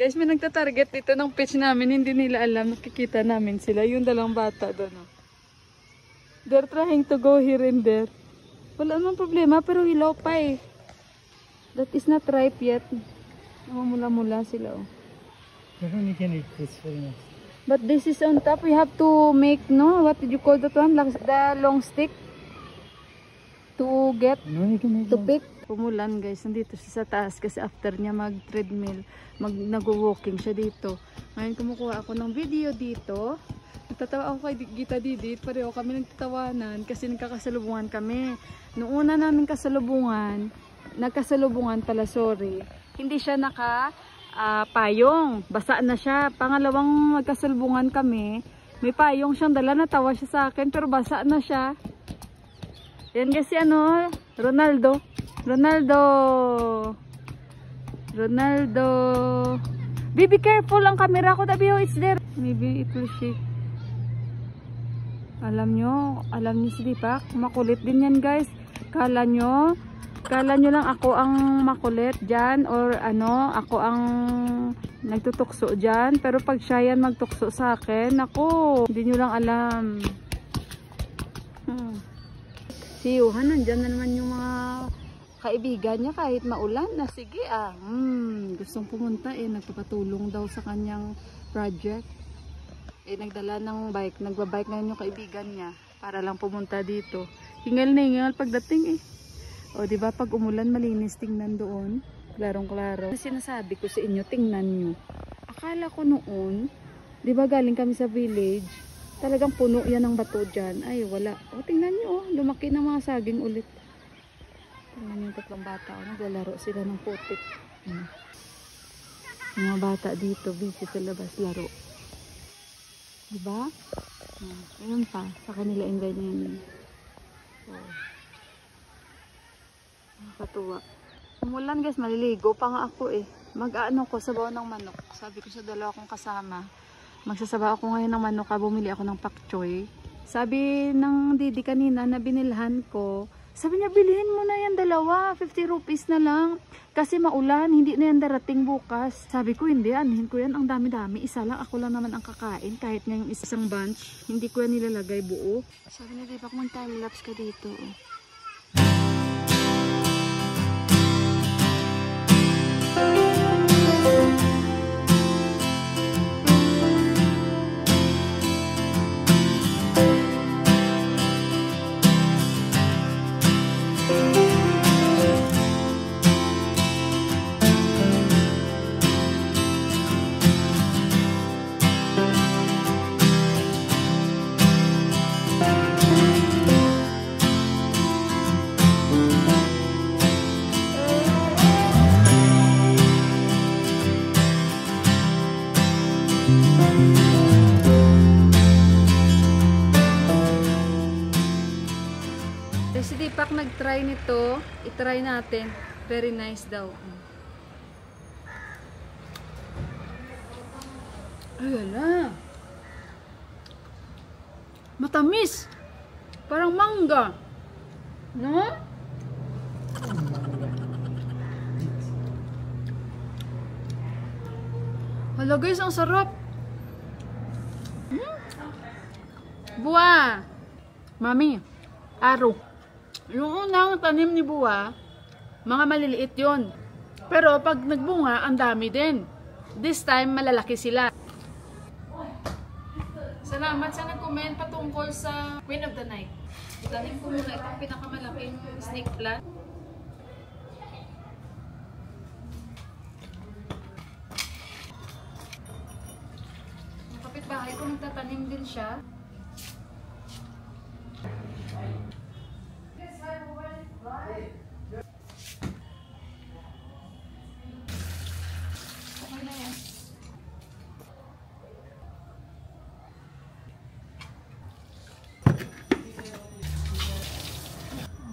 Guys, may nagtatarget dito ng pitch namin. Hindi nila alam. Nakikita namin sila. Yung dalawang bata doon. Oh. They're trying to go here and there. Wala namang problema pero hilaw pa eh. That is not ripe yet. Namumula-mula sila oh. You can eat this very nice. But this is on top. We have to make, no? What did you call that one? The long stick? To get, to pick. Pumulan guys, nandito siya sa taas kasi after niya mag-treadmill, nag-walking siya dito. Ngayon kumukuha ako ng video dito. Nagtatawa ako kay Gita Didit, pareho kami nagtatawanan kasi nagkakasalubungan kami. Noong una namin nagkasalubungan pala, sorry. Hindi siya payong, basa na siya. Pangalawang nagkasalubungan kami, may payong siyang dala, natawa siya sa akin pero basa na siya. Yan kasi Ronaldo. Be careful ang camera ko, Tabio, it's there. Maybe it will shake. Alam nyo si Deepak, makulit din yan guys. Kala nyo lang ako ang makulit dyan or ako ang nagtutukso dyan. Pero pag siya yan magtukso sa akin, ako, hindi nyo lang alam. Siyuhan, nandyan na naman yung mga kaibigan niya kahit maulan na. Sige gustong pumunta nagpapatulong daw sa kanyang project. Nagdala ng bike, nagbabike ngayon yung kaibigan niya para lang pumunta dito. Hingal na hingal pagdating O diba pag umulan malinis tingnan doon, klarong-klaro. Sinasabi ko sa inyo, tingnan nyo. Akala ko noon, diba galing kami sa village, talagang puno yan ng bato dyan. Ay, wala. O, tingnan nyo, lumaki ng mga saging ulit. Tingnan yung tatlong bata. Naglalaro sila ng putik. Mga bata dito, busy sa labas, laro. Diba? Ayun pa, sa kanila yung ganyan. Nakakatuwa. Umulan guys, maliligo pa nga ako Mag-aano ko, sabaw ng manok. Sabi ko sa dalawa kong kasama. Magsasabaw ako ngayon ng manok, bumili ako ng pak choy. Sabi ng Didi kanina na binilhan ko, sabi niya bilhin mo na yan dalawa, 50 rupees na lang. Kasi maulan, hindi na yan darating bukas. Sabi ko hindi, anuhin ko yan, ang dami-dami. Isa lang, ako lang naman ang kakain. Kahit nga yung isang bunch, hindi ko yan nilalagay buo. Sabi niya, di ba kung time-lapse ka dito Si Deepak nag-try nito, i-try natin. Very nice daw. Ay, wala. Matamis. Parang mangga. No? Hala guys, ang sarap. Buwa. Mami, aro. Yung unang tanim ni Buwa, mga maliliit yon. Pero pag nagbunga, ang dami din. This time, malalaki sila. Salamat sa nag-comment patungkol sa Queen of the Night. Tanim ko muna itong pinakamalaking snake plant. Yung kapitbahay ko nagtatanim din siya.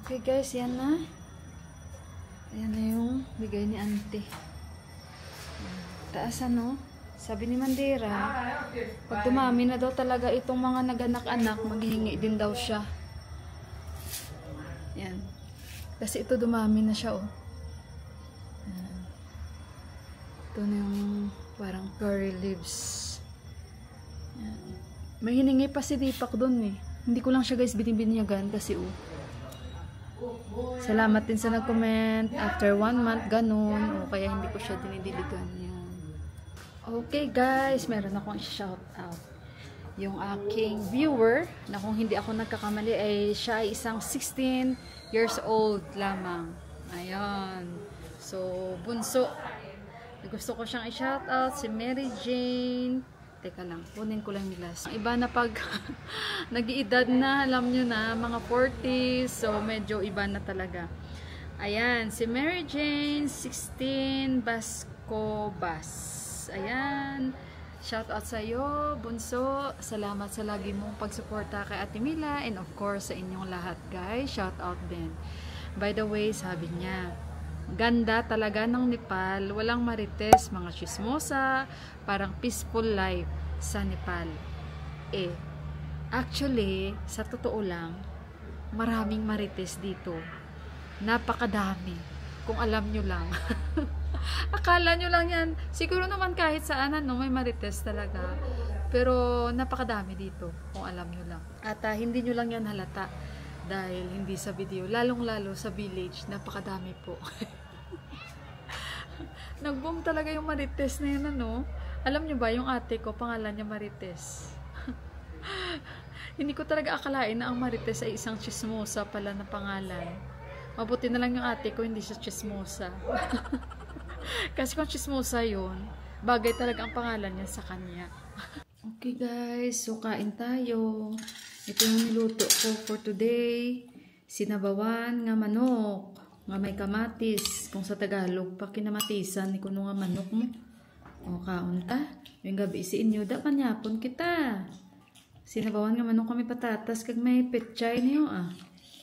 Okay guys, yan na. Ayan na yung bigay ni auntie. Taas sabi ni Mandira, pag dumami na daw talaga itong mga naganak-anak, maghihingi din daw siya. Yan. Kasi ito dumami na siya Ito na yung Parang curry leaves. Yan. May hiningi pa si Deepak doon eh. Hindi ko lang siya guys binibinyagan kasi salamat din sa nag-comment after 1 month ganun. Kaya hindi ko siya dinidiligan. Yan. Okay guys, meron akong shout out. Yung aking viewer na kung hindi ako nagkakamali ay siya ay isang 16 years old lamang. Ayan. So, bunso. Gusto ko siyang i-shout out si Mary Jane. Teka lang, kunin ko lang yung glass. Iba na pag nag-iedad na, alam nyo na, mga 40s. So, medyo iba na talaga. Ayan, si Mary Jane 16 Basco Bas. Ayan. Shout out sa iyo, bunso. Salamat sa lagi mong pagsuporta kay Ate Mila and of course sa inyong lahat, guys. Shout out din. By the way, sabi niya, ganda talaga ng Nepal, walang marites, mga chismosa, parang peaceful life sa Nepal. Actually, sa totoo lang, maraming marites dito. Napakadami. Kung alam nyo lang. Akala nyo lang yan. Siguro naman kahit saan may marites talaga. Pero napakadami dito kung alam nyo lang. At hindi nyo lang yan halata dahil hindi sa video. Lalong-lalo sa village, napakadami po. Nag-boom talaga yung marites na yun Alam nyo ba, yung ate ko, pangalan niya Marites. Hindi ko talaga akalain na ang Marites ay isang chismosa pala na pangalan. Mabuti na lang yung ate ko, hindi siya chismosa. Kasi kung chismosa yun, bagay talaga ang pangalan niya sa kanya. Okay guys, so kain tayo. Ito yung niluto ko for today. Sinabawan nga manok. Nga may kamatis. Kung sa Tagalog, pa kinamatisan ni kuno nga manok mo. O kaon ta. Yung gabi si inyo, da panyapon kita. Sinabawan nga manok kami patatas. Kag may petchay niyo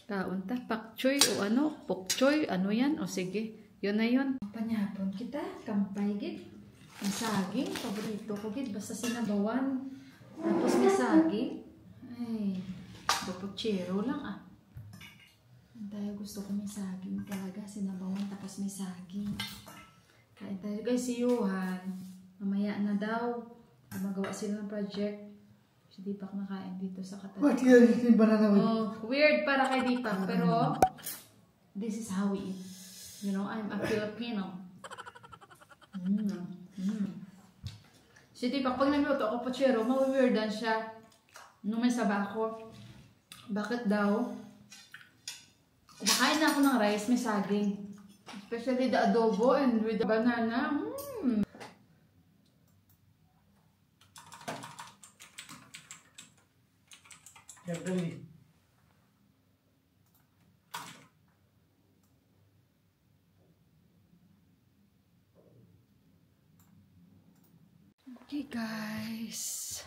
Kaon ta. Pakchoy o pokchoy. Ano yan? O sige. Yun na yun. Panyapon kita. Kampay gid. Ang saging. Paborito ko gid. Basta sinabawan. Tapos may saging. Ay. Bapuchero lang Tayo gusto ko may saging talaga. Sinabawan tapos may saging. Kain tayo. Guys, si Johan. Mamaya na daw. Magawa sila ng project. Si Deepak nakain dito sa katabi. What you eating banana with? Weird para kay Deepak. Pero, this is how we eat. You know, I'm a Filipino. Si Deepak, pag nagluto ako puchero, mawi-weirdan siya. Nung may saba ako. Bakit daw? Kumakain na ako ng rice, may saging. Especially the adobo and with the banana. Definitely. Okay guys.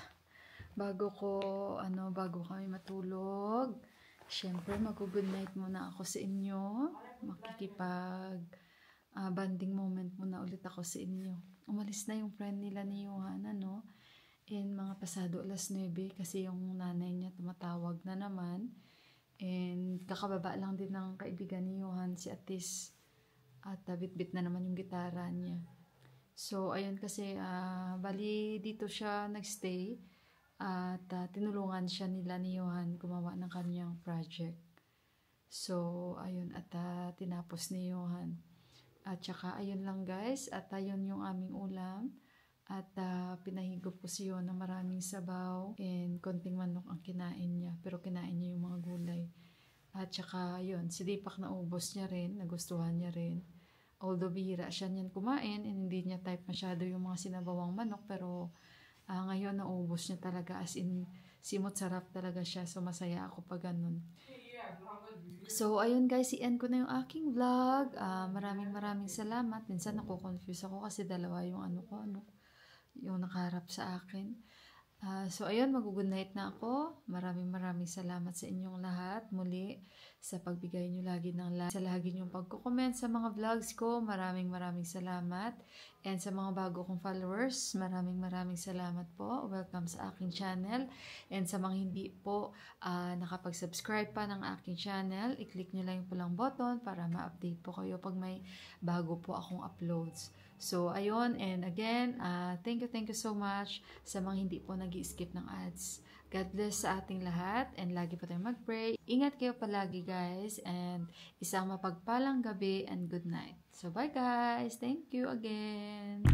Bago kami matulog, syempre mag-good night muna ako sa inyo. Makikipag banding moment muna ulit ako sa inyo. Umalis na yung friend nila ni Johan, and mga pasado 9:00 kasi yung nanay niya tumatawag na naman. And kakababa lang din ng kaibigan ni Johan, si Atis. At bit-bit na naman yung gitara niya. So, ayun kasi, bali dito siya nagstay. At tinulungan siya nila ni Johan gumawa ng kanyang project. So, ayun, at tinapos ni Johan. At saka, ayun lang guys, at ayun yung aming ulam. At pinahigop ko si Johan ng maraming sabaw and konting manok ang kinain niya. Pero kinain niya yung mga gulay. At saka, ayun, si Deepak naubos niya rin, nagustuhan niya rin. Although bihira siya niyan kumain and hindi niya type masyado yung mga sinabawang manok, pero ngayon naubos niya talaga, as in simot sarap talaga siya. So masaya ako pag ganun. So ayun guys, i-end ko na yung aking vlog. Maraming salamat. Minsan nako-confuse ako kasi dalawa yung yung nakaharap sa akin. So ayun, mag-good night na ako. Maraming salamat sa inyong lahat muli sa pagbigay nyo lagi ng like, sa lagi nyong pagko-comment sa mga vlogs ko. Maraming salamat. And sa mga bago kong followers, maraming salamat po. Welcome sa aking channel. And sa mga hindi po nakapag-subscribe pa ng aking channel, i-click nyo lang yung pulang button para ma-update po kayo pag may bago po akong uploads. So, ayun. And again, thank you so much sa mga hindi po nag-i-skip ng ads. God bless sa ating lahat and lagi po tayong mag-pray. Ingat kayo palagi guys and isang mapagpalang gabi and good night. So bye guys! Thank you again!